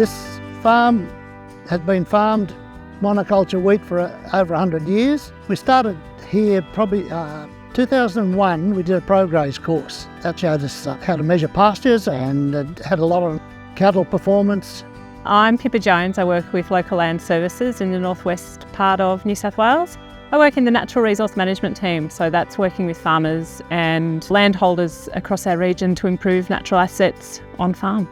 This farm has been farmed monoculture wheat for over 100 years. We started here probably 2001, we did a pro-graze course. That showed us how to measure pastures and had a lot of cattle performance. I'm Pippa Jones. I work with Local Land Services in the northwest part of New South Wales. I work in the Natural Resource Management team, so that's working with farmers and landholders across our region to improve natural assets on farm.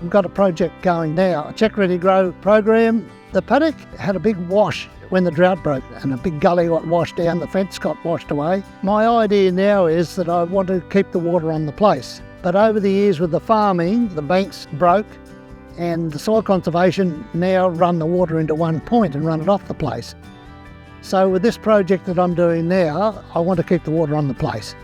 We've got a project going now, a Check Ready Grow program. The paddock had a big wash when the drought broke and a big gully got washed down, the fence got washed away. My idea now is that I want to keep the water on the place. But over the years with the farming, the banks broke and the soil conservation now run the water into one point and run it off the place. So with this project that I'm doing now, I want to keep the water on the place.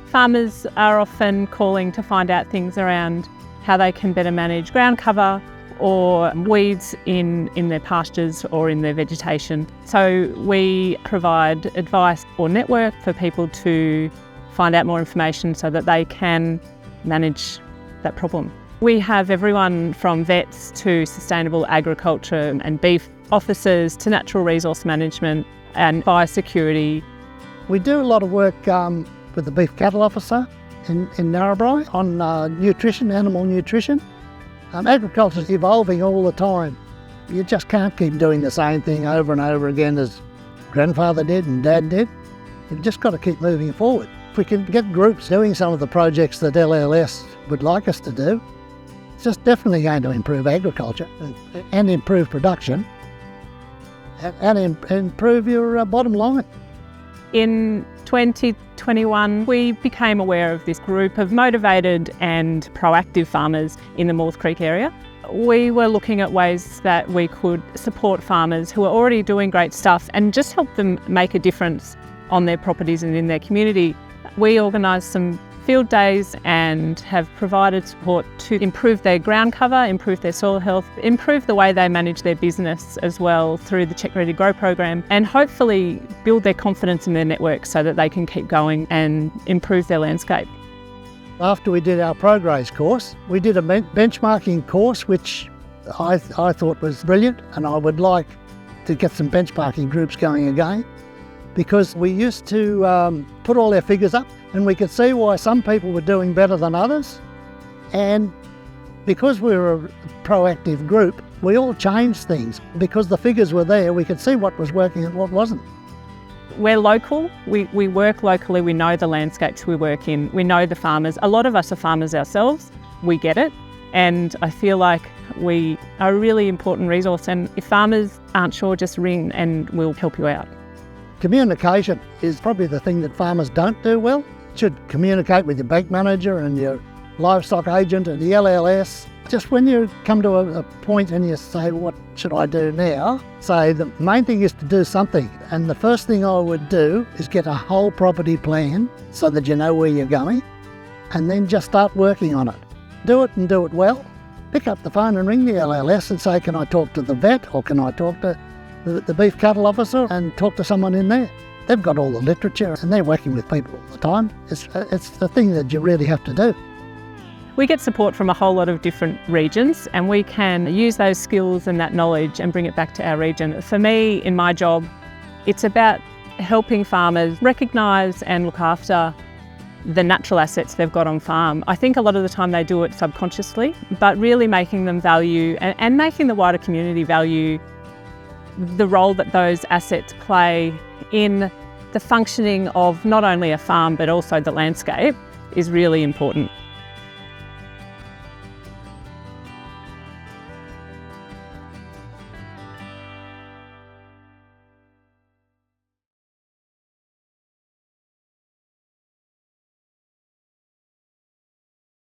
Farmers are often calling to find out things around how they can better manage ground cover or weeds in their pastures or in their vegetation. So we provide advice or network for people to find out more information so that they can manage that problem. We have everyone from vets to sustainable agriculture and beef officers to natural resource management and biosecurity. We do a lot of work with the beef cattle officer in Narrabri on nutrition, animal nutrition. Agriculture is evolving all the time. You just can't keep doing the same thing over and over again as grandfather did and dad did. You've just got to keep moving forward. If we can get groups doing some of the projects that LLS would like us to do, it's just definitely going to improve agriculture and improve production and improve your bottom line. In 2021, we became aware of this group of motivated and proactive farmers in the Maules Creek area. We were looking at ways that we could support farmers who are already doing great stuff and just help them make a difference on their properties and in their community. We organised some field days and have provided support to improve their ground cover, improve their soil health, improve the way they manage their business as well through the Check Ready Grow program, and hopefully build their confidence in their network so that they can keep going and improve their landscape. After we did our pro-graze course, we did a benchmarking course which I thought was brilliant, and I would like to get some benchmarking groups going again, because we used to put all our figures up and we could see why some people were doing better than others. And because we were a proactive group, we all changed things. Because the figures were there, we could see what was working and what wasn't. We're local, we work locally, we know the landscapes we work in, we know the farmers. A lot of us are farmers ourselves, we get it, and I feel like we are a really important resource, and if farmers aren't sure, just ring and we'll help you out. Communication is probably the thing that farmers don't do well. You should communicate with your bank manager and your livestock agent and the LLS. Just when you come to a point and you say, what should I do now? Say the main thing is to do something. And the first thing I would do is get a whole property plan so that you know where you're going, and then just start working on it. Do it and do it well. Pick up the phone and ring the LLS and say, can I talk to the vet or can I talk to the beef cattle officer and talk to someone in there? They've got all the literature and they're working with people all the time. It's the thing that you really have to do. We get support from a whole lot of different regions, and we can use those skills and that knowledge and bring it back to our region. For me, in my job, it's about helping farmers recognise and look after the natural assets they've got on farm. I think a lot of the time they do it subconsciously, but really making them value and making the wider community value the role that those assets play in the functioning of not only a farm but also the landscape is really important.